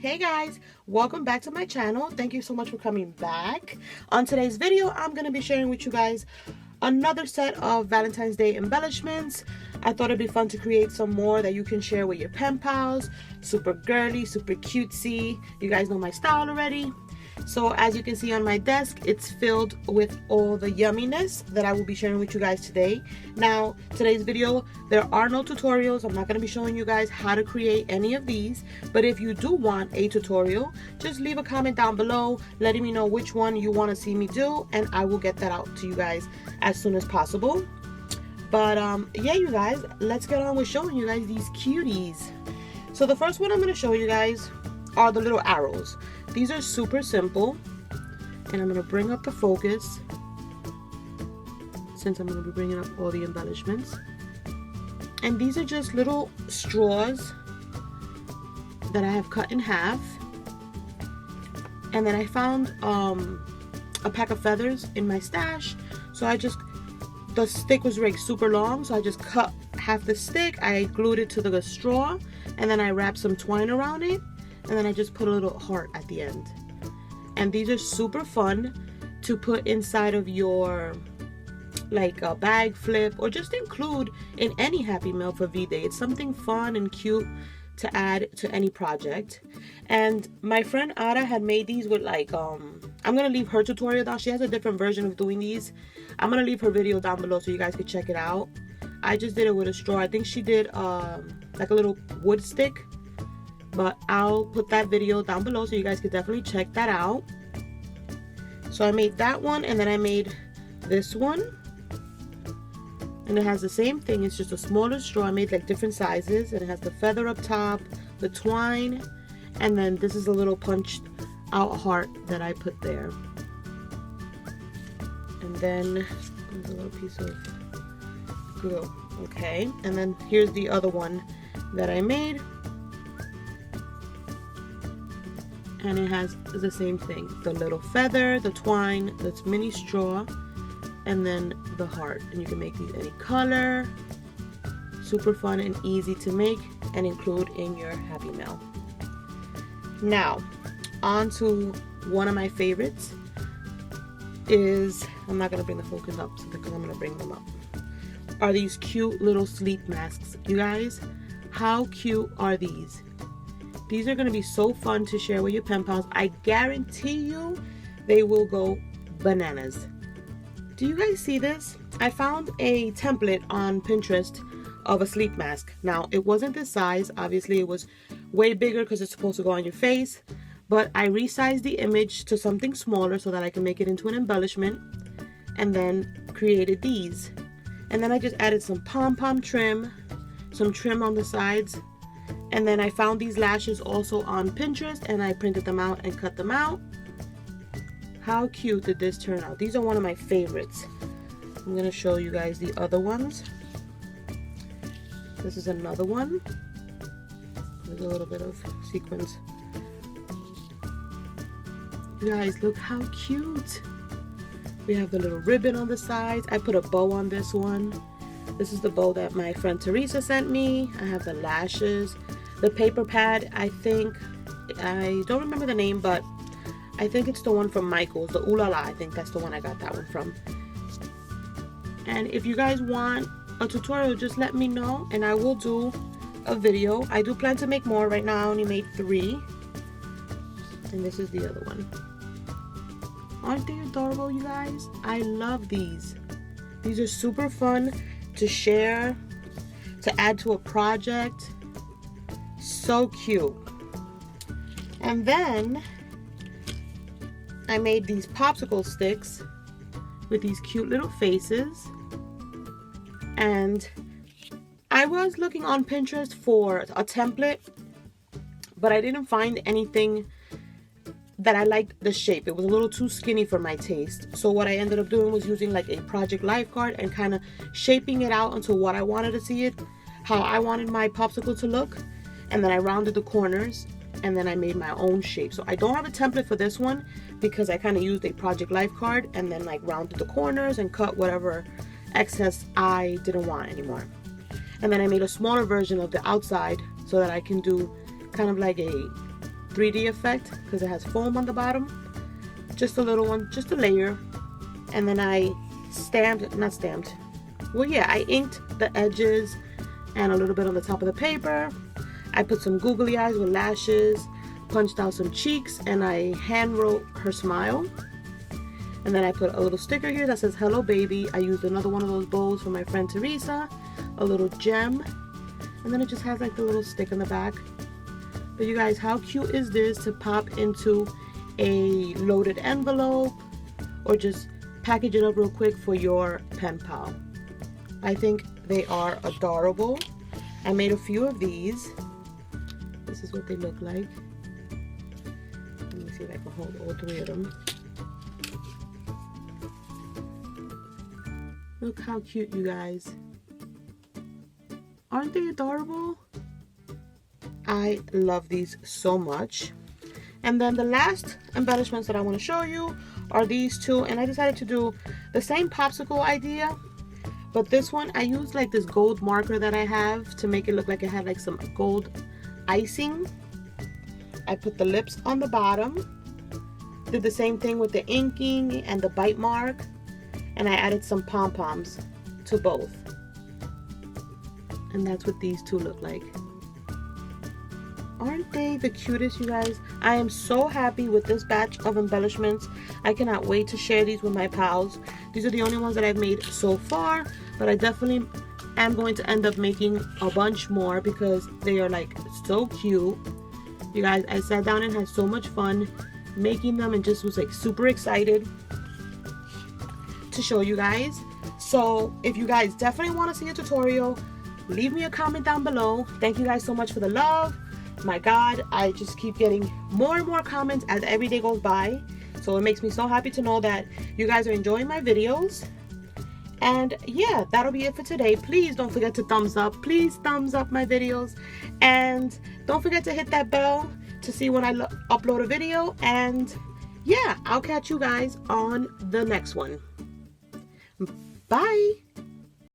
Hey guys, welcome back to my channel. Thank you so much for coming back. On today's video, I'm going to be sharing with you guys another set of Valentine's Day embellishments. I thought it'd be fun to create some more that you can share with your pen pals. Super girly, super cutesy. You guys know my style already. So as you can see on my desk, it's filled with all the yumminess that I will be sharing with you guys today. Now, today's video, there are no tutorials. I'm not going to be showing you guys how to create any of these. But if you do want a tutorial, just leave a comment down below letting me know which one you want to see me do, and I will get that out to you guys as soon as possible. But yeah, you guys, let's get on with showing you guys these cuties. So the first one I'm going to show you guys are the little arrows. These are super simple, and I'm going to bring up the focus since I'm going to be bringing up all the embellishments. And these are just little straws that I have cut in half. And then I found a pack of feathers in my stash, so the stick was like super long, so I just cut half the stick, I glued it to the straw, and then I wrapped some twine around it. And then I just put a little heart at the end. And these are super fun to put inside of your like a bag flip, or just include in any Happy Mail for V-Day. It's something fun and cute to add to any project. And my friend Ada had made these with like I'm gonna leave her tutorial down. She has a different version of doing these. I'm gonna leave her video down below so you guys can check it out. I just did it with a straw. I think she did like a little wood stick, but I'll put that video down below so you guys can definitely check that out. So I made that one, and then I made this one, and it has the same thing. It's just a smaller straw. I made like different sizes, and it has the feather up top, the twine, and then this is a little punched out heart that I put there. And then there's a little piece of glue. Okay, and then here's the other one that I made. And it has the same thing, the little feather, the twine, this mini straw, and then the heart. And you can make these any color. Super fun and easy to make and include in your Happy Mail. Now, on to one of my favorites is, I'm not going to bring the focus up because I'm going to bring them up, are these cute little sleep masks. You guys, how cute are these? These are going to be so fun to share with your pen pals. I guarantee you they will go bananas. Do you guys see this? I found a template on Pinterest of a sleep mask. Now, it wasn't this size. Obviously, it was way bigger because it's supposed to go on your face. But I resized the image to something smaller so that I can make it into an embellishment. And then created these. And then I just added some pom-pom trim, some trim on the sides. And then I found these lashes also on Pinterest, and I printed them out and cut them out. How cute did this turn out? These are one of my favorites. I'm going to show you guys the other ones. This is another one. There's a little bit of sequins. You guys, look how cute. We have the little ribbon on the sides. I put a bow on this one. This is the bow that my friend Teresa sent me. I have the lashes. The paper pad, I don't remember the name, but I think it's the one from Michael's, the Ooh La La. I think that's the one I got that one from. And if you guys want a tutorial, just let me know and I will do a video. I do plan to make more. Right now I only made 3. And this is the other one. Aren't they adorable, you guys? I love these. These are super fun to share, to add to a project. So cute. And then I made these popsicle sticks with these cute little faces. And I was looking on Pinterest for a template, but I didn't find anything that I liked the shape. It was a little too skinny for my taste. So what I ended up doing was using like a project life card and kind of shaping it out into what I wanted to see it, how I wanted my popsicle to look. And then I rounded the corners, and then I made my own shape. So I don't have a template for this one because I kind of used a project life card and then like rounded the corners and cut whatever excess I didn't want anymore. And then I made a smaller version of the outside so that I can do kind of like a 3D effect because it has foam on the bottom. Just a little one, just a layer. And then I I inked the edges and a little bit on the top of the paper. I put some googly eyes with lashes, punched out some cheeks, and I hand wrote her smile. And then I put a little sticker here that says hello baby. I used another one of those bows from my friend Teresa, a little gem, and then it just has like the little stick in the back. But you guys, how cute is this to pop into a loaded envelope or just package it up real quick for your pen pal? I think they are adorable. I made a few of these. This is what they look like. Let me see if I can hold all 3 of them. Look how cute, you guys. Aren't they adorable? I love these so much. And then the last embellishments that I want to show you are these two. And I decided to do the same popsicle idea, but this one I used like this gold marker that I have to make it look like it had like some gold icing. I put the lips on the bottom, did the same thing with the inking and the bite mark, and I added some pom-poms to both. And that's what these two look like. Aren't they the cutest, you guys? I am so happy with this batch of embellishments. I cannot wait to share these with my pals. These are the only ones that I've made so far, but I definitely am going to end up making a bunch more because they are like so cute. You guys, I sat down and had so much fun making them and just was like super excited to show you guys. So if you guys definitely want to see a tutorial, leave me a comment down below. Thank you guys so much for the love. My God, I just keep getting more and more comments as every day goes by. So it makes me so happy to know that you guys are enjoying my videos. And yeah, that'll be it for today. Please don't forget to thumbs up. Please thumbs up my videos. And don't forget to hit that bell to see when I upload a video. And yeah, I'll catch you guys on the next one. Bye.